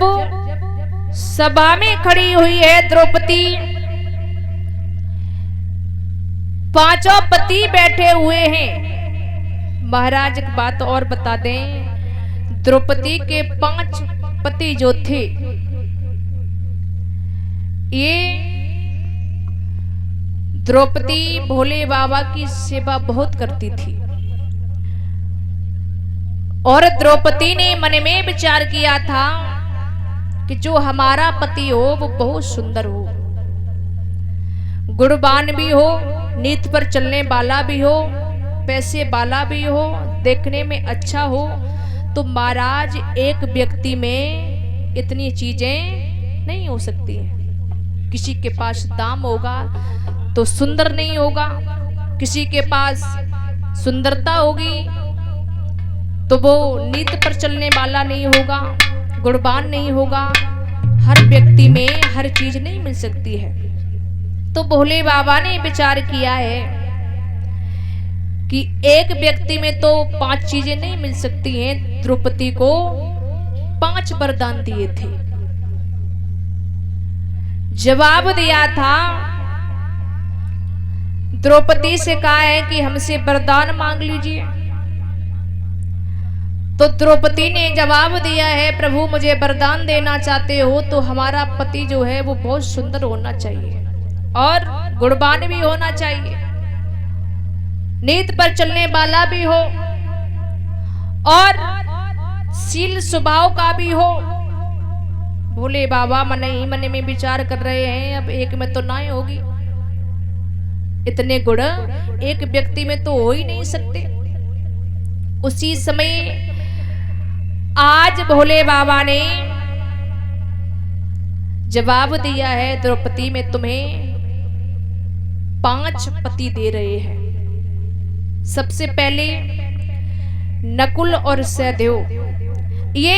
जब सभा में खड़ी हुई है द्रौपदी, पांचों पति बैठे हुए हैं। महाराज एक बात और बता दें, द्रौपदी के 5 पति जो थे, ये द्रौपदी भोले बाबा की सेवा बहुत करती थी और द्रौपदी ने मन में विचार किया था कि जो हमारा पति हो वो बहुत सुंदर हो, गुणवान भी हो, नीति पर चलने वाला भी हो, पैसे वाला भी हो, देखने में अच्छा हो। तो महाराज एक व्यक्ति में इतनी चीजें नहीं हो सकती हैं। किसी के पास दाम होगा तो सुंदर नहीं होगा, किसी के पास सुंदरता होगी तो वो नीति पर चलने वाला नहीं होगा, गुणवान नहीं होगा। हर व्यक्ति में हर चीज नहीं मिल सकती है। तो भोले बाबा ने विचार किया है कि एक व्यक्ति में तो 5 चीजें नहीं मिल सकती हैं। द्रौपदी को 5 वरदान दिए थे। जवाब दिया था, द्रौपदी से कहा है कि हमसे वरदान मांग लीजिए। तो द्रौपदी ने जवाब दिया है, प्रभु मुझे वरदान देना चाहते हो तो हमारा पति जो है वो बहुत सुंदर होना चाहिए और गुणवान भी होना चाहिए, नीति पर चलने वाला भी हो और शील स्वभाव का भी हो। भोले बाबा मन ही मन में विचार कर रहे हैं, अब एक में तो ना होगी, इतने गुण एक व्यक्ति में तो हो ही नहीं सकते। उसी समय आज भोले बाबा ने जवाब दिया है, द्रौपदी में तुम्हें 5 पति दे रहे हैं। सबसे पहले नकुल और सहदेव, ये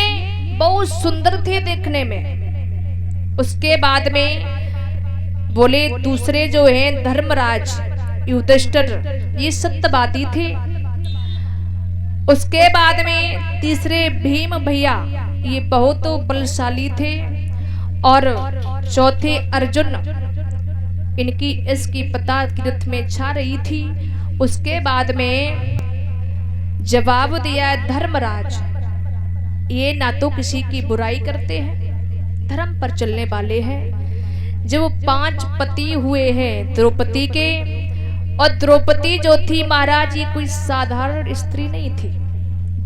बहुत सुंदर थे देखने में। उसके बाद में बोले दूसरे जो हैं धर्मराज युधिष्ठिर, ये सत्यवादी थे। उसके बाद में तीसरे भीम भैया, ये बहुत बलशाली थे। और चौथे अर्जुन, इनकी इसकी पता कीर्त में छा रही थी। उसके बाद में जवाब दिया है धर्मराज, ये ना तो किसी की बुराई करते हैं, धर्म पर चलने वाले हैं। जब 5 पति हुए हैं द्रौपदी के, और द्रौपदी जो थी महाराज ये कोई साधारण स्त्री नहीं थी।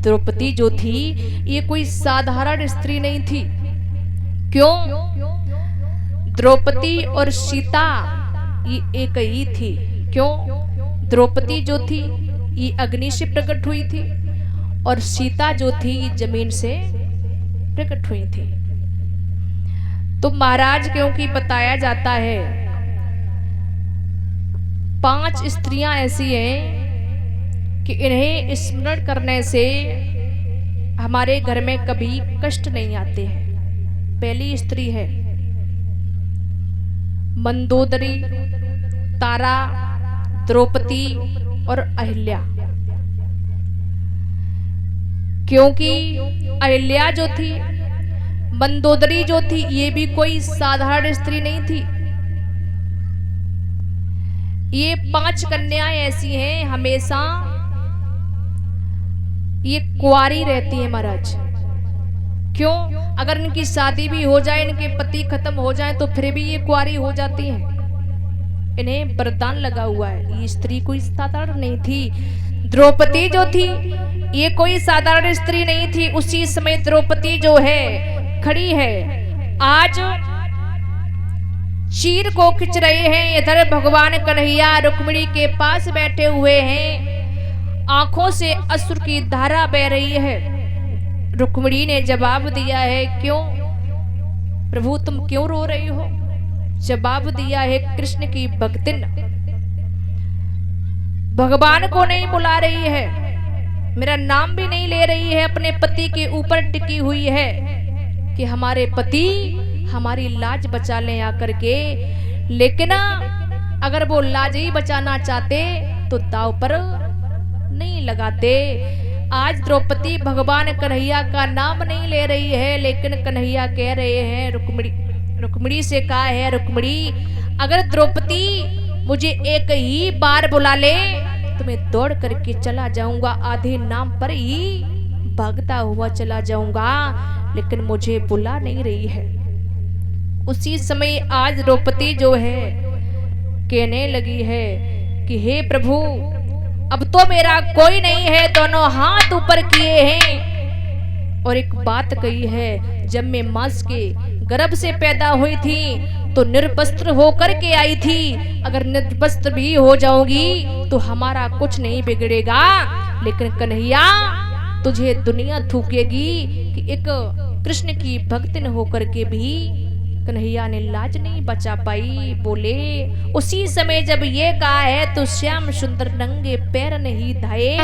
द्रौपदी जो थी ये कोई साधारण स्त्री नहीं थी। क्यों? द्रौपदी और सीता ये एक ही थी। क्यों? द्रौपदी जो थी ये अग्नि से प्रकट हुई थी और सीता जो थी ये जमीन से प्रकट हुई थी। तो महाराज क्योंकि बताया जाता है 5 स्त्रियां ऐसी हैं कि इन्हें स्मरण करने से हमारे घर में कभी कष्ट नहीं आते हैं। पहली स्त्री है मंदोदरी, तारा, द्रौपदी और अहिल्या। क्योंकि अहिल्या जो थी, मंदोदरी जो थी, ये भी कोई साधारण स्त्री नहीं थी। ये 5 कन्याएं ऐसी हैं हमेशा ये कुंवारी रहती है महाराज। क्यों? अगर इनकी शादी भी हो जाए, इनके पति खत्म हो जाए तो फिर भी ये कुंवारी हो जाती हैं। इन्हें वरदान लगा हुआ है। ये स्त्री कोई साधारण नहीं थी। द्रौपदी जो थी ये कोई साधारण स्त्री नहीं थी। उसी समय द्रौपदी जो है खड़ी है, आज चीर को खिंच रहे हैं। इधर भगवान कन्हैया रुक्मिणी के पास बैठे हुए हैं, आंखों से अश्रु की धारा बह रही है। रुक्मिणी ने जवाब दिया है, क्यों प्रभु तुम क्यों रो रही हो? जवाब दिया है, कृष्ण की भक्तिन भगवान को नहीं बुला रही है, मेरा नाम भी नहीं ले रही है, अपने पति के ऊपर टिकी हुई है कि हमारे पति हमारी लाज बचा लें आकर के। लेकिन अगर वो लाज ही बचाना चाहते तो दाव पर नहीं लगाते। आज द्रौपदी भगवान कन्हैया का नाम नहीं ले रही है, लेकिन कन्हैया कह रहे हैं रुक्मिणी से कहा है, रुक्मिणी अगर द्रौपदी मुझे एक ही बार बुला ले तो मैं दौड़ करके चला जाऊंगा, आधे नाम पर ही भागता हुआ चला जाऊंगा, लेकिन मुझे बुला नहीं रही है। उसी समय आज द्रौपदी जो है कहने लगी है कि हे प्रभु अब तो मेरा कोई नहीं है, दोनों हाथ ऊपर किए हैं और एक बात कही है, जब मैं मांस के गर्भ से पैदा हुई थी तो निर्वस्त्र होकर के आई थी, अगर निर्वस्त्र भी हो जाऊंगी तो हमारा कुछ नहीं बिगड़ेगा, लेकिन कन्हैया तुझे दुनिया थूकेगी कि एक कृष्ण की भक्तिन होकर के भी कन्हैया ने लाज नहीं बचा पाई। बोले उसी समय जब ये कहा है तो श्याम सुंदर नंगे पैर नहीं धाये,